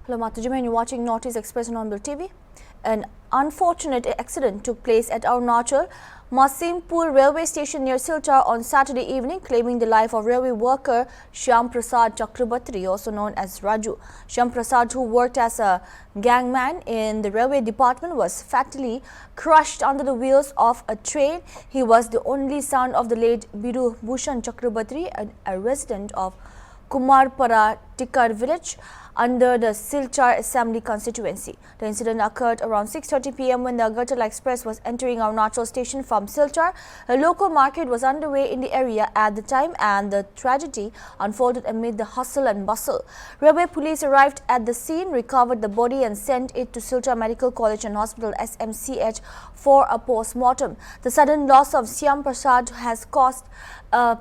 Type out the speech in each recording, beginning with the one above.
Hello, Mataji, and you're watching Northeast Express on Onbil TV. An unfortunate accident took place at Arunachal Masimpur railway station near Silchar on Saturday evening, claiming the life of railway worker Shyam Prasad Chakrabarti, also known as Raju. Shyam Prasad, who worked as a gangman in the railway department, was fatally crushed under the wheels of a train. He was the only son of the late Biru Bhushan Chakrabarti, a resident of Kumarpara Tikar village under the Silchar Assembly constituency. The incident occurred around 6:30 p.m. when the Agartala Express was entering Arunachal station from Silchar. A local market was underway in the area at the time, and the tragedy unfolded amid the hustle and bustle. Railway police arrived at the scene, recovered the body and sent it to Silchar Medical College and Hospital SMCH for a post-mortem. The sudden loss of Shyam Prasad has caused a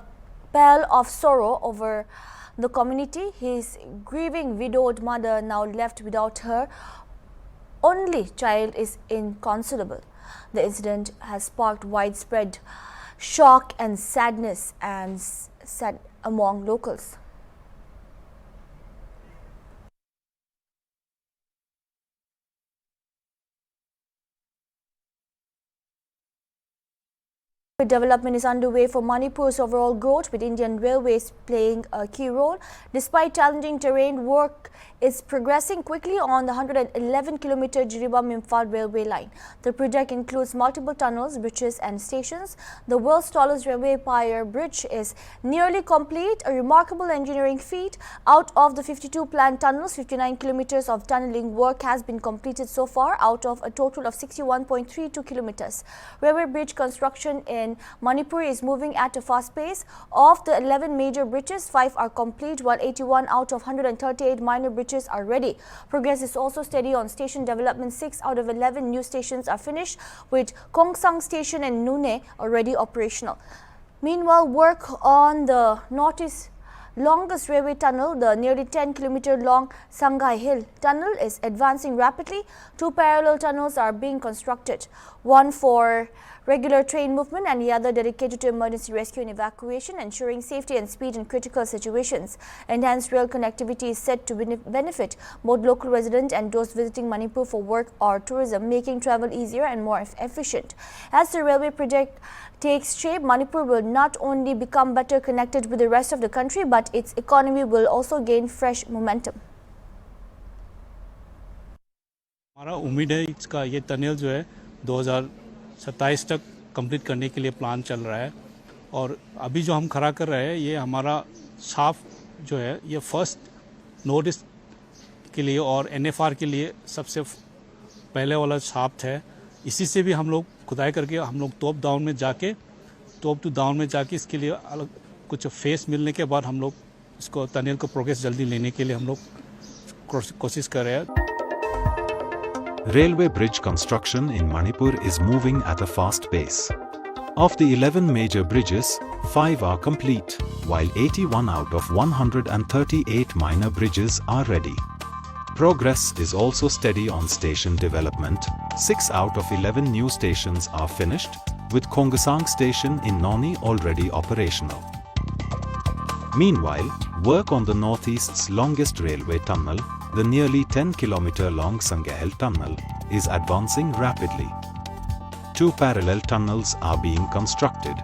pall of sorrow over the community. His grieving widowed mother, now left without her only child, is inconsolable. The incident has sparked widespread shock and sadness among locals. Development is underway for Manipur's overall growth, with Indian Railways playing a key role. Despite challenging terrain, work is progressing quickly on the 111-kilometer Jiribam-Imphal railway line. The project includes multiple tunnels, bridges and stations. The world's tallest railway pier bridge is nearly complete, a remarkable engineering feat. Out of the 52 planned tunnels, 59 kilometers of tunneling work has been completed so far, out of a total of 61.32 kilometers. Railway bridge construction in Manipur is moving at a fast pace. Of the 11 major bridges, 5 are complete, while 81 out of 138 minor bridges are ready. Progress is also steady on station development. 6 out of 11 new stations are finished, with Kongsang Station and Nune already operational. Meanwhile, work on the Northeast longest railway tunnel, the nearly 10-kilometer long Sangai Hill tunnel, is advancing rapidly. 2 parallel tunnels are being constructed, one for regular train movement and the other dedicated to emergency rescue and evacuation, ensuring safety and speed in critical situations. Enhanced rail connectivity is set to benefit both local residents and those visiting Manipur for work or tourism, making travel easier and more efficient. As the railway project takes shape, Manipur will not only become better connected with the rest of the country, but its economy will also gain fresh momentum. हमारा उम्मीद है इसका ये tunnel जो है 2027 तक complete करने के लिए प्लान चल रहा है, और अभी जो हम खड़ा कर रहे हैं ये हमारा साफ जो है ये फर्स्ट नॉर्थ ईस्ट के लिए और एनएफआर के लिए सबसे पहले वाला शाफ्ट है. इसी से भी हम लोग खुदाई करके हम लोग टॉप टू डाउन में जाके इसके लिए अलग कुछ फेस मिलने के बाद हम लोग इसको टनल को प्रोग्रेस जल्दी लेने के लिए हम लोग कोशिश कर रहे हैं. Railway bridge construction in Manipur is moving at a fast pace. Of the 11 major bridges, 5 are complete, while 81 out of 138 minor bridges are ready. Progress is also steady on station development. 6 out of 11 new stations are finished, with Kongsang Station in Noni already operational. Meanwhile, work on the northeast's longest railway tunnel, the nearly 10-kilometer long Sangai Hill tunnel, is advancing rapidly. 2 parallel tunnels are being constructed,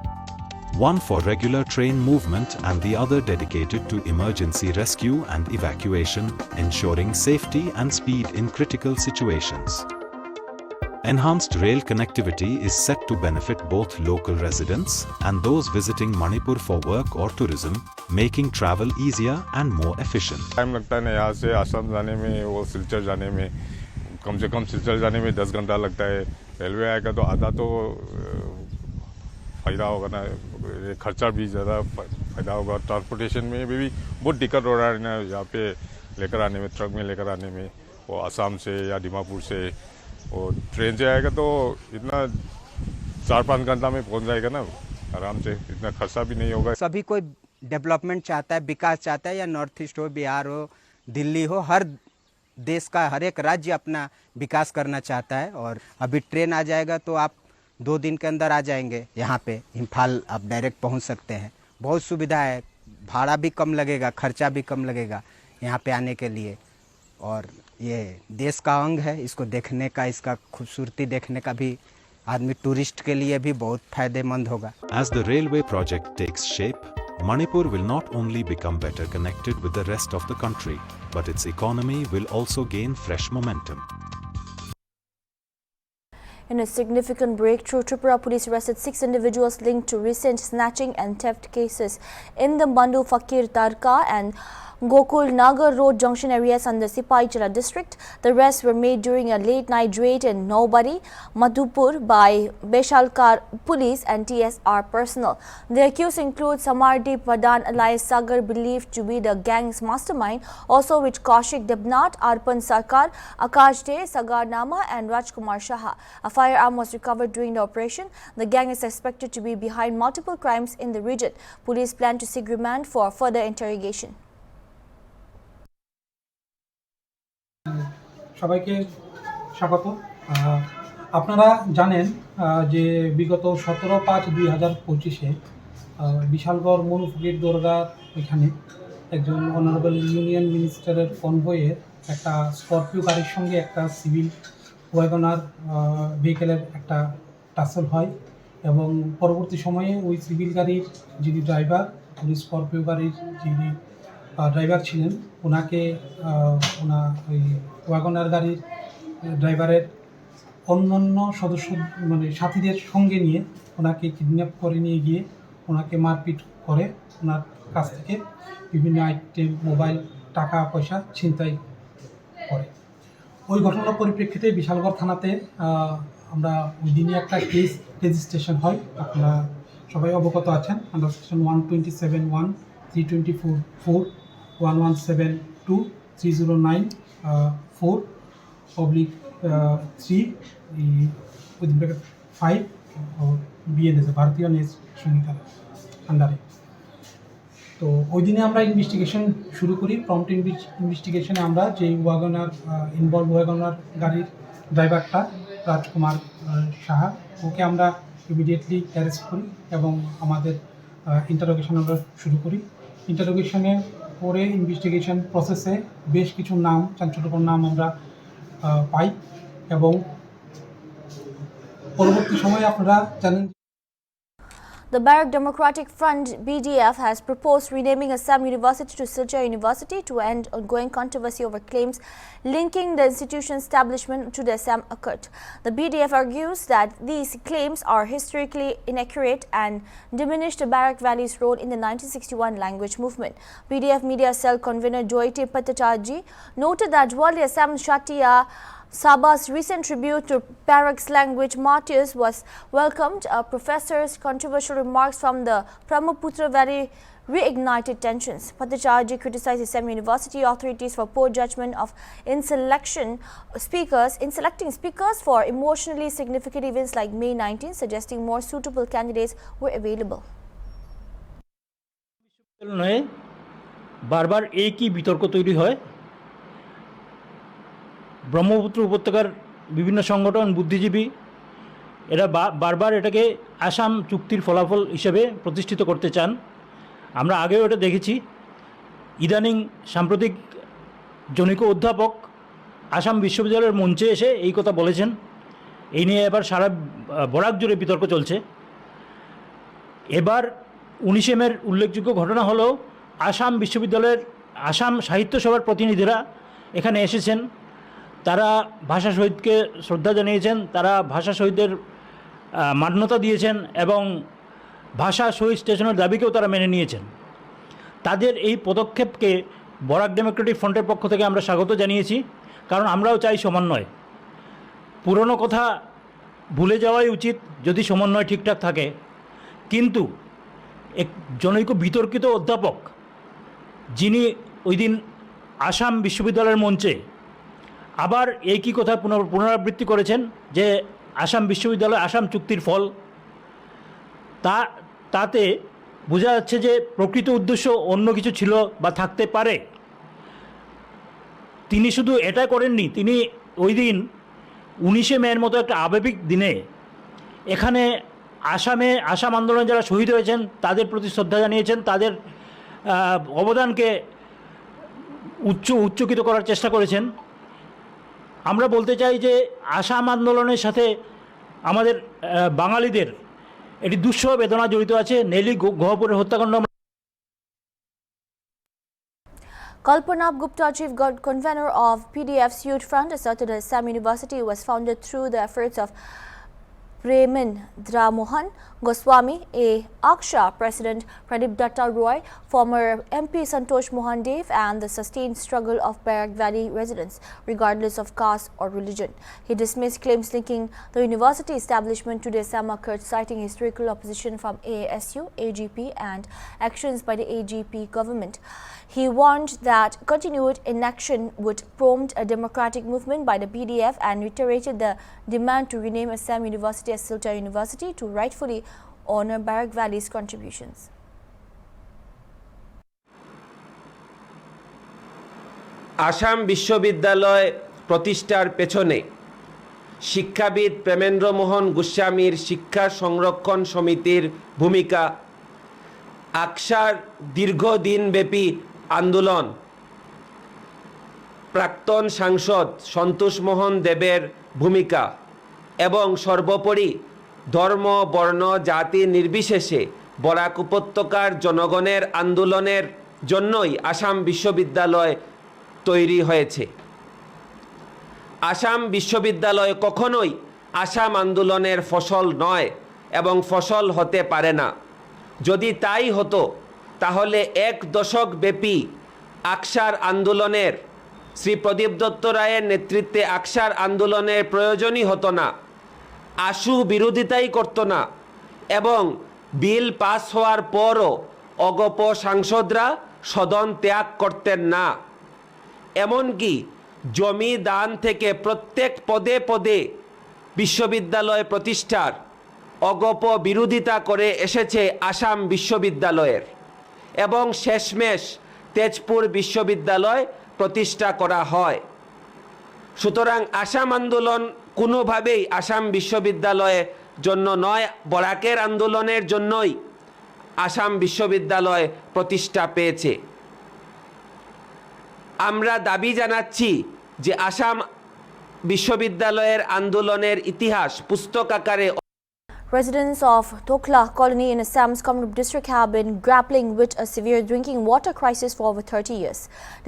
one for regular train movement and the other dedicated to emergency rescue and evacuation, ensuring safety and speed in critical situations. Enhanced rail connectivity is set to benefit both local residents and those visiting Manipur for work or tourism, making travel easier and more efficient. Time लगता है ना यहाँ से आसाम जाने में, वो सिलचर जाने में, कम से कम सिलचर जाने में 10 घंटा लगता है. रेलवे आएगा तो आधा तो फ़ायदा होगा ना, खर्चा भी ज़्यादा फ़ायदा होगा. ट्रांसपोर्टेशन में भी बहुत दिक्कत हो रहा है ना, यहाँ पे लेकर आने में, ट्रक में लेकर आने में, वो आसाम से या दीमापुर से. और ट्रेन से आएगा तो इतना 4-5 घंटा में पहुंच जाएगा ना आराम से, इतना खर्चा भी नहीं होगा. सभी कोई डेवलपमेंट चाहता है, विकास चाहता है, या नॉर्थ ईस्ट हो, बिहार हो, दिल्ली हो, हर देश का हर एक राज्य अपना विकास करना चाहता है. और अभी ट्रेन आ जाएगा तो आप 2 दिन के अंदर आ जाएंगे यहाँ पे इम्फाल, आप डायरेक्ट पहुँच सकते हैं. बहुत सुविधा है, भाड़ा भी कम लगेगा, खर्चा भी कम लगेगा यहाँ पे आने के लिए. और ये देश का अंग है, इसको देखने का, इसका खूबसूरती देखने का भी आदमी टूरिस्ट के लिए भी बहुत फायदेमंद होगा। As the railway project takes shape, Manipur will not only become better connected with the rest of the country, but its economy will also gain fresh momentum. In a significant breakthrough, Tripura police arrested 6 individuals linked to recent snatching and theft cases in the Mandu Fakir Tarka and Gokul Nagar Road junction areas under Sipai Jala district. The arrests were made during a late night raid in Nobari, Madhupur by Beshalkar police and TSR personnel. The accused include Samardeep Vadan alias Sagar, believed to be the gang's mastermind, also with Kaushik Debnat, Arpan Sarkar, Akash De, Sagar Nama and Rajkumar Shaha. A firearm was recovered during the operation. The gang is suspected to be behind multiple crimes in the region. Police plan to seek remand for further interrogation. সবাইকে স্বাগত। আপনারা জানেন যে বিগত 17/5/2025-এ বিশালগড় মনুফকির দরগার এখানে একজন honourable union মিনিস্টারের কনভয়ে একটা স্করপিও গাড়ির সঙ্গে একটা সিভিল ওয়াগনার ভেহিকেলের একটা টাসল হয় এবং পরবর্তী সময়ে ওই সিভিল গাড়ির যিনি ড্রাইভার, উনি স্করপিও গাড়ির যিনি ড্রাইভার ছিলেন, ওনাকে ওই ওয়াগনার গাড়ির ড্রাইভারের অন্যান্য সদস্য মানে সাথীদের সঙ্গে নিয়ে ওনাকে কিডন্যাপ করে নিয়ে গিয়ে ওনাকে মারপিট করে ওনার কাছ থেকে বিভিন্ন আইটেম, মোবাইল, টাকা পয়সা ছিনতাই করে। ওই ঘটনার পরিপ্রেক্ষিতে বিশালগড় থানাতে আমরা ওই দিনই একটা কেস রেজিস্ট্রেশন হয়। আপনারা সবাই অবগত আছেন। আন্ডার সেকশন 127(1), 324(4), 1172, 309(4)/3 5 BNS ভারতীয় নেস সংহিতার আন্ডারে। তো ওই দিনে আমরা ইনভেস্টিগেশন শুরু করি। প্রম্পট ইনভেস্টিগেশনে আমরা যে ওয়াগনার ইনভলভ ওয়াগনার গাড়ির ড্রাইভারটা রাজকুমার সাহা, ওকে আমরা ইমিডিয়েটলি অ্যারেস্ট করি এবং আমাদের ইন্টারোগেশন আমরা শুরু করি। ইন্টারোগেশনের পরে ইনভেস্টিগেশন প্রসেসে বেশ কিছু নাম, চাঞ্চল্যকর নাম আমরা পাই এবং পরবর্তী সময়ে আপনারা জানেন The Bharat Democratic Front (BDF) has proposed renaming Assam University to Silchar University to end ongoing controversy over claims linking the institution's establishment to the Assam Accord. The BDF argues that these claims are historically inaccurate and diminish the Barak Valley's role in the 1961 language movement. BDF Media Cell convener Joyte Bhattacharjee noted that while the Assam Shatiya Sabha's recent tribute to Barak's language martyrs was welcomed, professor's controversial remarks from the Brahmaputra Valley reignited tensions. Bhattacharjee criticized Assam University authorities for poor judgment in selecting speakers for emotionally significant events like May 19, suggesting more suitable candidates were available. বারবার একই বিতর্ক তৈরি হয়। ব্রহ্মপুত্র উপত্যকার বিভিন্ন সংগঠন, বুদ্ধিজীবী এরা বারবার এটাকে আসাম চুক্তির ফলাফল হিসেবে প্রতিষ্ঠিত করতে চান। আমরা আগেও এটা দেখেছি। ইদানিং সাম্প্রতিক জনৈক অধ্যাপক আসাম বিশ্ববিদ্যালয়ের মঞ্চে এসে এই কথা বলেছেন। এই নিয়ে এবার সারা বরাক জুড়ে বিতর্ক চলছে। এবার 19 মের উল্লেখযোগ্য ঘটনা হলো আসাম বিশ্ববিদ্যালয়ের আসাম সাহিত্য সভার প্রতিনিধিরা এখানে এসেছেন। তারা ভাষা শহীদকে শ্রদ্ধা জানিয়েছেন, তারা ভাষা শহীদদের মান্যতা দিয়েছেন এবং ভাষা শহীদ স্টেশনের দাবিকেও তারা মেনে নিয়েছেন। তাদের এই পদক্ষেপকে বরাক ডেমোক্রেটিক ফ্রন্টের পক্ষ থেকে আমরা স্বাগত জানিয়েছি, কারণ আমরাও চাই সমন্বয়। পুরনো কথা ভুলে যাওয়াই উচিত যদি সমন্বয় ঠিকঠাক থাকে। কিন্তু এক জনৈক বিতর্কিত অধ্যাপক যিনি ওই দিন আসাম বিশ্ববিদ্যালয়ের মঞ্চে আবার একই কথা পুনরাবৃত্তি করেছেন যে আসাম বিশ্ববিদ্যালয় আসাম চুক্তির ফল, তাতে বোঝা যাচ্ছে যে প্রকৃত উদ্দেশ্য অন্য কিছু ছিল বা থাকতে পারে। তিনি শুধু এটা করেননি, তিনি ওই দিন 19 মের মতো একটা আবেগিক দিনে এখানে আসাম আন্দোলনে যারা শহীদ হয়েছেন তাদের প্রতি শ্রদ্ধা জানিয়েছেন, তাদের অবদানকে উচ্চকিত করার চেষ্টা করেছেন। আমরা বলতে চাই যে আসাম আন্দোলনের সাথে আমাদের বাঙালিদের এটি দুঃসহ বেদনা জড়িত আছে। নেলি গহ্বরের হত্যাকাণ্ড Kalpanab Gupta, chief convener of PDF's Youth Front, asserted that Assam University was founded through the efforts of Premendra Mohan Goswami, a Aksha President Pradip Datta Roy, former MP Santosh Mohan Dev, and the sustained struggle of Barak Valley residents, regardless of caste or religion. He dismissed claims linking the university establishment to the Assam occurred, citing historical opposition from AASU, AGP, and actions by the AGP government. He warned that continued inaction would prompt a democratic movement by the PDF and reiterated the demand to rename Assam University as Silchar University to rightfully honor Barak Valley's contributions. Assam বিশ্ববিদ্যালয় প্রতিষ্ঠার পেছনে শিক্ষাবিদ প্রেমেন্দ্র মোহন গোস্বামীর শিক্ষা সংরক্ষণ সমিতির ভূমিকা, আকশার দীর্ঘদিনব্যাপী আন্দোলন, প্রাক্তন সাংসদ সন্তোষ মোহন দেবের ভূমিকা এবং সর্বোপরি ধর্ম, বর্ণ, জাতি নির্বিশেষে বরাক উপত্যকার জনগণের আন্দোলনের জন্যই আসাম বিশ্ববিদ্যালয় তৈরি হয়েছে। আসাম বিশ্ববিদ্যালয় কখনোই আসাম আন্দোলনের ফসল নয় এবং ফসল হতে পারে না। যদি তাই হতো তাহলে এক দশক ব্যাপী আকশার আন্দোলনের, শ্রী প্রদীপ দত্ত রায়ের নেতৃত্বে আকশার আন্দোলনের প্রয়োজনই হতো না, আশু বিরোধিতাই করতো না এবং বিল পাস হওয়ার পরও অগপ সাংসদরা সদন ত্যাগ করতেন না। এমনকি জমি দান থেকে প্রত্যেক পদে পদে বিশ্ববিদ্যালয় প্রতিষ্ঠার অগপ বিরোধিতা করে এসেছে আসাম বিশ্ববিদ্যালয়ের এবং শেষমেশ তেজপুর বিশ্ববিদ্যালয় প্রতিষ্ঠা করা হয়। সুতরাং আসাম আন্দোলন কোনোভাবেই আসাম বিশ্ববিদ্যালয়ের জন্য নয়, বরাকের আন্দোলনের জন্যই আসাম বিশ্ববিদ্যালয় প্রতিষ্ঠা পেয়েছে। আমরা দাবি জানাচ্ছি যে আসাম বিশ্ববিদ্যালয়ের আন্দোলনের ইতিহাস পুস্তক আকারে। Residents of Tokla colony in Assam's Kamrup district have been grappling with a severe drinking water crisis for over 30 years.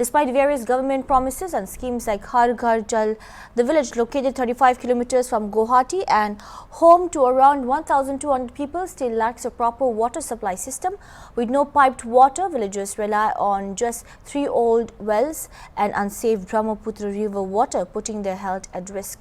Despite various government promises and schemes like Har Ghar Jal, the village, located 35 kilometers from Guwahati and home to around 1,200 people, still lacks a proper water supply system. With no piped water, villagers rely on just 3 old wells and unsafe Brahmaputra river water, putting their health at risk.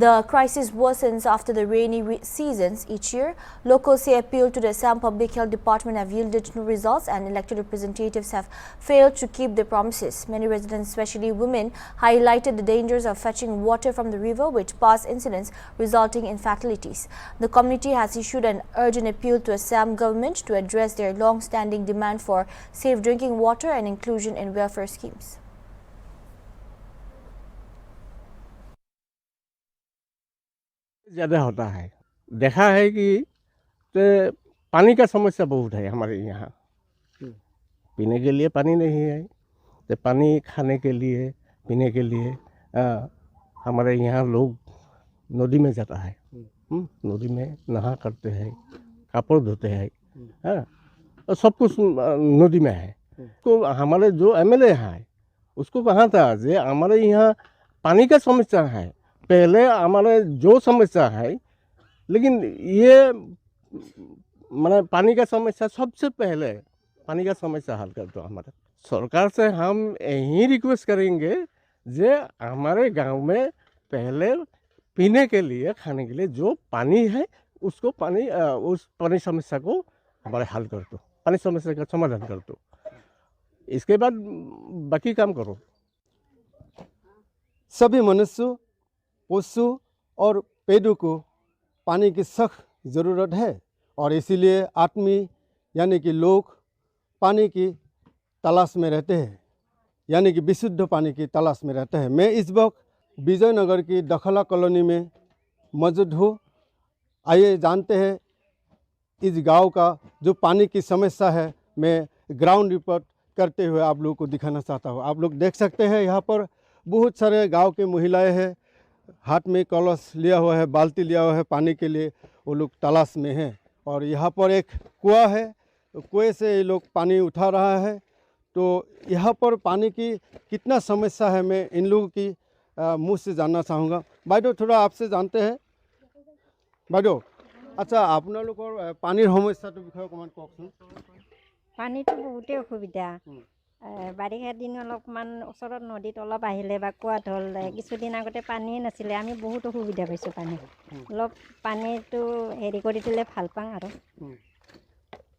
The crisis worsens after the rainy seasons each year. Locals say appeal to the Assam Public Health Department have yielded no results and elected representatives have failed to keep their promises. Many residents, especially women, highlighted the dangers of fetching water from the river, with past incidents resulting in fatalities. The community has issued an urgent appeal to Assam government to address their long-standing demand for safe drinking water and inclusion in welfare schemes. ज़्यादा होता है। देखा है कि तो पानी का समस्या बहुत है हमारे यहाँ। पीने के लिए पानी नहीं है, तो पानी खाने के लिए, पीने के लिए हमारे यहाँ लोग नदी में जाता है। नदी में नहा करते हैं, कपड़ धोते हैं, और सब कुछ नदी में है। तो हमारे जो MLA हैं उसको कहा था जे हमारे यहाँ पानी का समस्या है, पहले हमारे जो समस्या है, लेकिन ये माने पानी का समस्या सबसे पहले पानी का समस्या हल कर दो। हमारे सरकार से हम यही रिक्वेस्ट करेंगे जे हमारे गांव में पहले पीने के लिए, खाने के लिए जो पानी है उसको उस पानी समस्या को हमारे हल कर दो, पानी समस्या का समाधान कर दो। इसके बाद बाकी काम करो। सभी मनुष्य, पशु और पेड़ों को पानी की सख्त ज़रूरत है और इसीलिए आदमी यानी कि लोग पानी की तलाश में रहते हैं, यानी कि विशुद्ध पानी की तलाश में रहते हैं। मैं इस वक्त विजयनगर की दखला कॉलोनी में मौजूद हूँ। आइए जानते हैं इस गांव का जो पानी की समस्या है। मैं ग्राउंड रिपोर्ट करते हुए आप लोगों को दिखाना चाहता हूँ। आप लोग देख सकते हैं यहाँ पर बहुत सारे गांव की महिलाएं हैं, हाथ में कलश लिया हुआ है, बाल्टी लिया हुआ है पानी के लिए, वो लोग तलाश में हैं। और यहाँ पर एक कुआं है, तो कुएं से ये लोग पानी उठा रहा है। तो यहाँ पर पानी की कितना समस्या है मैं इन लोगों की मुँह से जानना चाहूँगा। বাইদেউ थोड़ा आपसे जानते हैं। বাইদেউ আচ্ছা, আপোনালোকৰ পানীৰ সমস্যাটোৰ বিষয়ে অকণমান কওকচোন। পানীটো বহুতেই অসুবিধা। বাৰিষাৰ দিন অলপমান ওচৰত নদীত অলপ আহিলে বা কুৱাত হ'ল, কিছুদিন আগতে পানীয়ে নাছিলে, আমি বহুত অসুবিধা পাইছোঁ পানী। অলপ পানীটো হেৰি কৰি দিলে ভাল পাওঁ আৰু।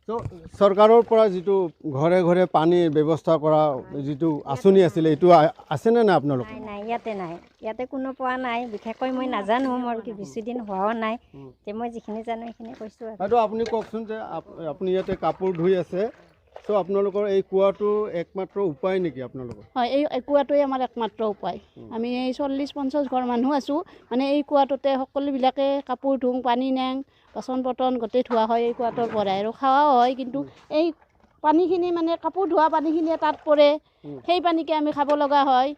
তো চৰকাৰৰ পৰা যিটো ঘৰে ঘৰে পানীৰ ব্যৱস্থা কৰা যিটো আঁচনি আছিলে, এইটো আছেনে নাই আপোনালোকৰ? নাই নাই, ইয়াতে নাই, ইয়াতে কোনো পোৱা নাই। বিশেষকৈ মই নাজানো, মোৰ বেছিদিন হোৱাও নাই, যে মই যিখিনি জানো সেইখিনি কৈছোঁ আৰু। বাইদেউ আপুনি কওকচোন যে আপুনি ইয়াতে কাপোৰ ধুই আছে, তো আপোনালোকৰ এই কুৱাটো একমাত্ৰ উপায় নেকি আপোনালোকৰ? হয়, এই কুৱাটোৱে আমাৰ একমাত্ৰ উপায়। আমি এই 40-50 ঘৰ মানুহ আছোঁ, মানে এই কুৱাটোতে সকলোবিলাকে কাপোৰ ধুওঁ, পানী নেং, বাচন বৰ্তন গোটেই ধোৱা হয় এই কুৱাটোৰ পৰাই, আৰু খাওয়াও হয়। কিন্তু এই পানীখিনি মানে কাপোৰ ধোৱা পানীখিনি তাত পৰে, সেই পানীকে আমি খাব লগা হয়,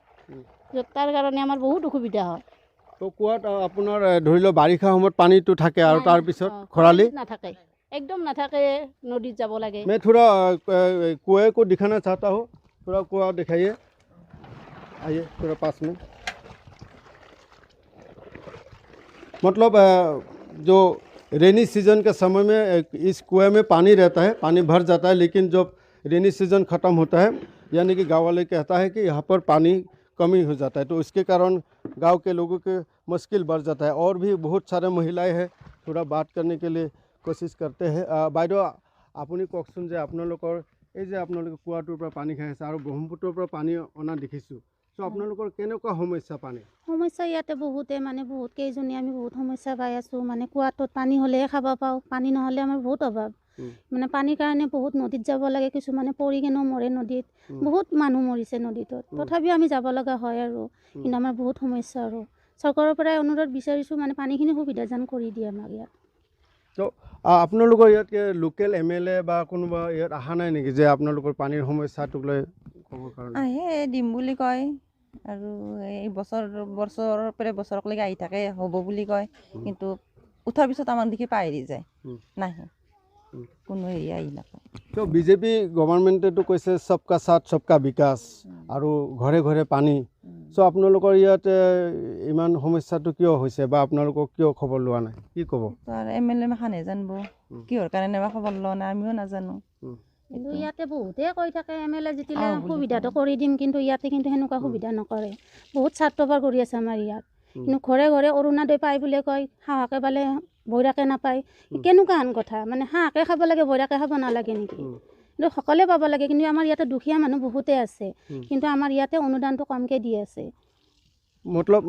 তাৰ কাৰণে আমাৰ বহুত অসুবিধা হয়। তো কুৱাত আপোনাৰ ধৰি লওক বাৰিষা সময়ত পানীটো থাকে আৰু তাৰপিছত খৰালি নাথাকে, एकदम नाथाके नदीत যাব লাগে। मैं थोड़ा कुएं को दिखाना चाहता हूँ, थोड़ा कुआं दिखाइए, आइए थोड़ा पास में। मतलब जो रेनी सीजन के समय में इस कुएं में पानी रहता है, पानी भर जाता है, लेकिन जब रेनी सीजन ख़त्म होता है, यानी कि गांव वाले कहता है कि यहाँ पर पानी कमी हो जाता है, तो इसके कारण गांव के लोगों के मुश्किल बढ़ जाता है। और भी बहुत सारे महिलाएं हैं, थोड़ा बात करने के लिए कोशिश करते हैं। বাইদেউ আপুনি কওকচোন যে আপোনালোকৰ এই যে আপোনালোকে কুৱাটোৰ পৰা পানী খাই আছে আৰু ব্ৰহ্মপুত্ৰৰ পৰা পানী অনা দেখিছোঁ, চ' আপোনালোকৰ কেনেকুৱা সমস্যা পানী? সমস্যা ইয়াতে বহুতে, মানে বহুত কেইজনী আমি বহুত সমস্যা পাই আছোঁ। মানে কুৱাটোত পানী হ'লেহে খাব পাওঁ, পানী নহ'লে আমাৰ বহুত অভাৱ। মানে পানীৰ কাৰণে বহুত নদীত যাব লাগে, কিছুমানে পৰি কেনেও মৰে নদীত, বহুত মানুহ মৰিছে নদীটোত, তথাপিও আমি যাব লগা হয় আৰু। কিন্তু আমাৰ বহুত সমস্যা, আৰু চৰকাৰৰ পৰাই অনুৰোধ বিচাৰিছোঁ, মানে পানীখিনি সুবিধা যেন কৰি দিয়ে আমাক ইয়াত। তো আপোনালোকৰ ইয়াত লোকেল MLA বা কোনোবা ইয়াত অহা নাই নেকি যে আপোনালোকৰ পানীৰ সমস্যাটোক লৈ ক'বৰ কাৰণে? আহে, দিম বুলি কয়, আৰু এই বছৰৰ পৰা বছৰলৈকে আহি থাকে, হ'ব বুলি কয়, কিন্তু উঠাৰ পিছত আমাক দেখি পাহৰি যায়, নাহে, কোনো হেৰি আহি নাপায়। তো বিজেপি গভৰ্ণমেণ্টেতো কৈছে সবকা সাথ সবকা বিকাশ আৰু ঘৰে ঘৰে পানী, চ' আপোনালোকৰ ইয়াত ইমান সমস্যাটো কিয় হৈছে বা আপোনালোকক কিয় খবৰ লোৱা নাই, কি ক'ব? তাৰ MLA মাখানে জানিব কিহৰ কাৰণে বা খবৰ লোৱা নাই, আমিও নাজানো। কিন্তু ইয়াতে বহুতে কৈ থাকে MLA যেতিয়া সুবিধাটো কৰি দিম, কিন্তু ইয়াতে কিন্তু সেনেকুৱা সুবিধা নকৰে। বহুত স্বাৰ্থপৰ কৰি আছে আমাৰ ইয়াত। কিন্তু ঘৰে ঘৰে অৰুণোদয় পায় বুলি কয়, হাঁহকে পালে বৈৰাকে নাপায়, কেনেকুৱা আন কথা? মানে হাঁহকে খাব লাগে, বৈৰাকে খাব নালাগে নেকি? কিন্তু সকলোৱে পাব লাগে, কিন্তু আমাৰ ইয়াতে দুখীয়া মানুহ বহুতে আছে, কিন্তু আমাৰ ইয়াতে অনুদানটো কমকৈ দি আছে। মতলব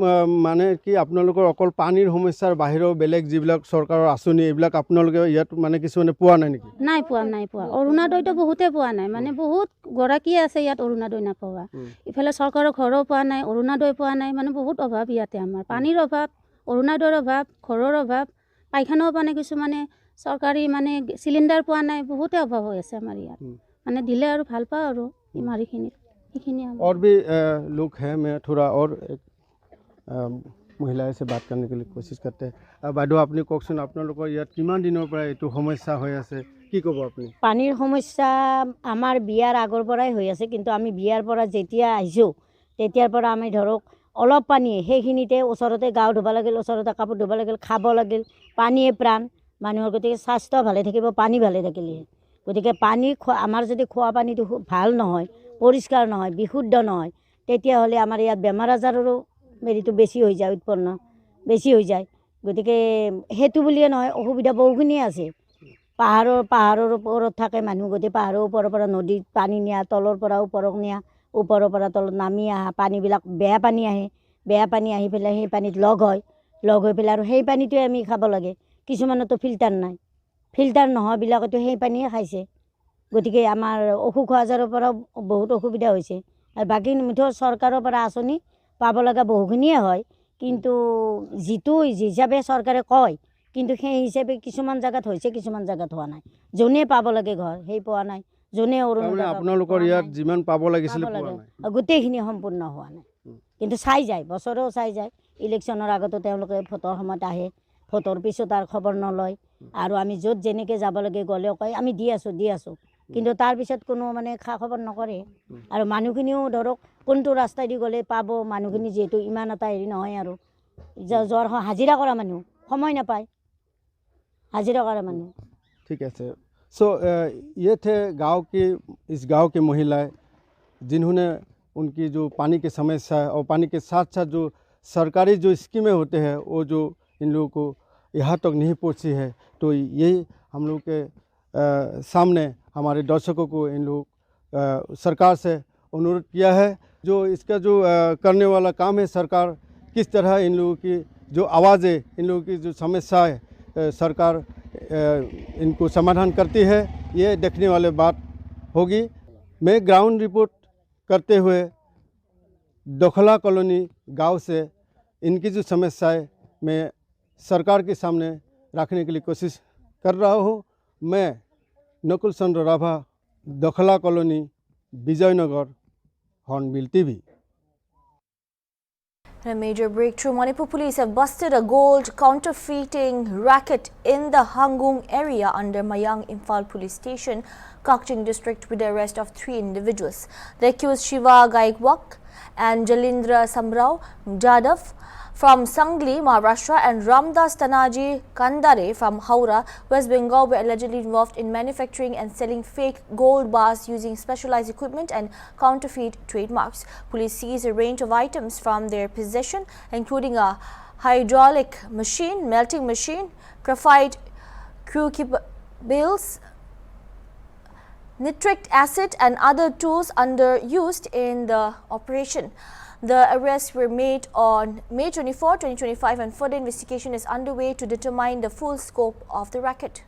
মানে কি আপোনালোকৰ অকল পানীৰ সমস্যাৰ বাহিৰেও বেলেগ যিবিলাক চৰকাৰৰ আঁচনি এইবিলাক আপোনালোকে ইয়াত মানে কিছুমানে পোৱা নাই নেকি? নাই পোৱা। অৰুণোদয়টো বহুতে পোৱা নাই, মানে বহুত গৰাকীয়ে আছে ইয়াত অৰুণোদয় নাপোৱা। ইফালে চৰকাৰৰ ঘৰো পোৱা নাই, অৰুণোদয় পোৱা নাই, মানে বহুত অভাৱ ইয়াতে আমাৰ। পানীৰ অভাৱ, অৰুণোদয়ৰ অভাৱ, ঘৰৰ অভাৱ, পায়খানাও পোৱা নাই, কিছুমানে চৰকাৰী মানে চিলিণ্ডাৰ পোৱা নাই, বহুতে অভাৱ হৈ আছে আমাৰ ইয়াত। মানে দিলে আৰু ভাল পাওঁ আৰু ইমানখিনিত, সেইখিনি। और भी लोग हैं, मैं थोड़ा और एक महिलाएं से बात करने के लिए कोशिश करते हैं। বাইদেউ আপুনি কওকচোন আপোনালোকৰ ইয়াত কিমান দিনৰ পৰা এইটো সমস্যা হৈ আছে, কি ক'ব আপুনি? পানীৰ সমস্যা আমাৰ বিয়াৰ আগৰ পৰাই হৈ আছে, কিন্তু আমি বিয়াৰ পৰা যেতিয়া আহিছোঁ তেতিয়াৰ পৰা আমি ধৰক অলপ পানী সেইখিনিতে ওচৰতে গাও ধুব লাগিল, ওচৰতে কাপোৰ ধুব লাগিল, খাব লাগিল, পানীয়ে প্ৰাণ মানুহৰ। গতিকে স্বাস্থ্য ভালে থাকিব, পানী ভালে থাকিলে। গতিকে পানী আমাৰ যদি খোৱা পানীটো ভাল নহয়, পৰিষ্কাৰ নহয়, বিশুদ্ধ নহয়, তেতিয়াহ'লে আমাৰ ইয়াত বেমাৰ আজাৰৰো হেৰিটো বেছি হৈ যায়, উৎপন্ন বেছি হৈ যায়। গতিকে সেইটো বুলিয়ে নহয়, অসুবিধা বহুখিনিয়ে আছে। পাহাৰৰ ওপৰত থাকে মানুহ, গতিকে পাহাৰৰ ওপৰৰ পৰা নদীত পানী নিয়া, তলৰ পৰা ওপৰক নিয়া, ওপৰৰ পৰা তলত নামি অহা পানীবিলাক বেয়া পানী আহে, বেয়া পানী আহি পেলাই সেই পানীত লগ হৈ পেলাই আৰু সেই পানীটোৱে আমি খাব লাগে। কিছুমানতো ফিল্টাৰ নাই, ফিল্টাৰ নোহোৱাবিলাকেতো সেই পানীয়ে খাইছে। গতিকে আমাৰ অসুখ আজাৰৰ পৰাও বহুত অসুবিধা হৈছে। আৰু বাকী মুঠৰ চৰকাৰৰ পৰা আঁচনি পাব লগা বহুখিনিয়ে হয়, কিন্তু যি হিচাপে চৰকাৰে কয়, কিন্তু সেই হিচাপে কিছুমান জেগাত হৈছে, কিছুমান জেগাত হোৱা নাই। যোনে পাব লাগে ঘৰ সেই পোৱা নাই, যোনে তাৰমানে অৰুণোদয় আপোনালোকৰ ইয়াত যিমান পাব লাগিছিলে পোৱা নাই গোটেইখিনি সম্পূৰ্ণ হোৱা নাই কিন্তু চাই যায় বছৰেও চাই যায় ইলেকশ্যনৰ আগতো তেওঁলোকে ভোটৰ সময়ত আহে ভোটৰ পিছত আৰু খবৰ নলয় আৰু আমি য'ত যেনেকৈ যাব লাগে গ'লেও কয় আমি দি আছোঁ কিন্তু তাৰপিছত কোনো মানে খা খবৰ নকৰে আৰু মানুহখিনিও ধৰক কোনটো ৰাস্তাইদি গ'লে পাব মানুহখিনি যিহেতু ইমান এটা হেৰি নহয় আৰু জ্বৰ হাজিৰা কৰা মানুহ সময় নাপায় हाजिरा करा मानू ठीक है सर सो ये थे इस गांव की महिलाएं जिन्होंने उनकी जो पानी की समस्या है और पानी के साथ साथ जो सरकारी जो स्कीमें होते हैं वो जो इन लोगों को यहाँ तक नहीं पहुँची है तो यही हम लोग के सामने हमारे दर्शकों को इन लोग सरकार से अनुरोध किया है जो इसका जो करने वाला काम है सरकार किस तरह इन लोगों की जो आवाज़ें इन लोगों की जो समस्या है सरकार इनको समाधान करती है ये देखने वाले बात होगी। मैं ग्राउंड रिपोर्ट करते हुए दोखला कॉलोनी गांव से इनकी जो समस्याएं मैं सरकार के सामने रखने के लिए कोशिश कर रहा हूँ। मैं Nakul Chandra Rabha, Dokhla colony, Vijaynagar, Hornbill TV. In a major breakthrough, Manipur police have busted a gold counterfeiting racket in the Hangung area under Mayang Imphal police station, Kakching district, with the arrest of 3 individuals. The accused Shiva Gaikwak and Jalindra Samrao Jadav from Sangli, Maharashtra, and Ramdas Tanaji Kandare from Howrah, West Bengal, were allegedly involved in manufacturing and selling fake gold bars using specialized equipment and counterfeit trademarks. Police seized a range of items from their possession, including a hydraulic machine, melting machine, graphite crucibles, nitric acid, and other tools used in the operation. The arrests were made on May 24, 2025, and further investigation is underway to determine the full scope of the racket.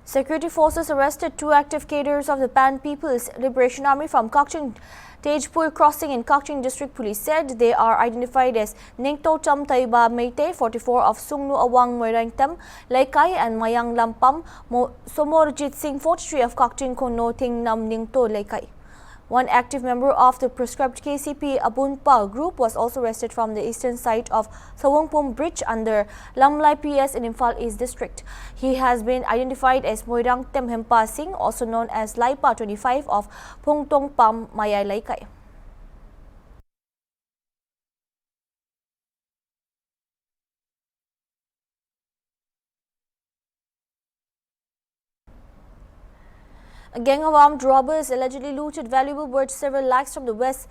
Security forces arrested 2 active cadres of the Pan People's Liberation Army from Kakching Tejpur crossing in Kakching district. Police said they are identified as Ningto Cham Taiba Meite, 44 of Sungnu Awang Moirangtam, Laikai, and Mayang Lampam Somorjit Singh, 43 of Kakching Kono Ting Nam Ningto Laikai. One active member of the proscribed KCP Abunpa group was also arrested from the eastern side of Sawangpum Bridge under Lamlai PS in Imphal East district. He has been identified as Moirang Tem Hempa Singh, also known as Laipa 25 of Pungtong Pam Mayai Laikai. A gang of armed robbers allegedly looted valuable worth several lakhs from the West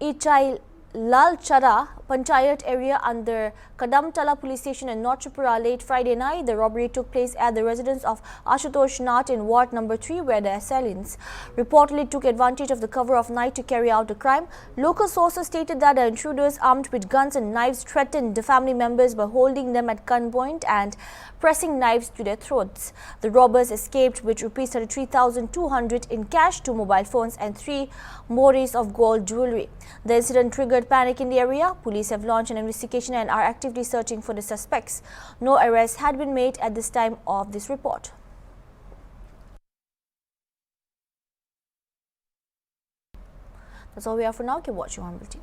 Ichai Lal Chara Panchayat area under Kadamtala police station in North Tripura late Friday night. The robbery took place at the residence of Ashutosh Nath in Ward number 3, where the assailants reportedly took advantage of the cover of night to carry out the crime. Local sources stated that the intruders, armed with guns and knives, threatened the family members by holding them at gunpoint and pressing knives to their throats. The robbers escaped with rupees 33,200 in cash, 2 mobile phones, and 3 moris of gold jewelry. The incident triggered panic in the area. Police have launched an investigation and are actively searching for the suspects. No arrests had been made at this time of this report. That's all we have for now. Keep watching Hornbill TV.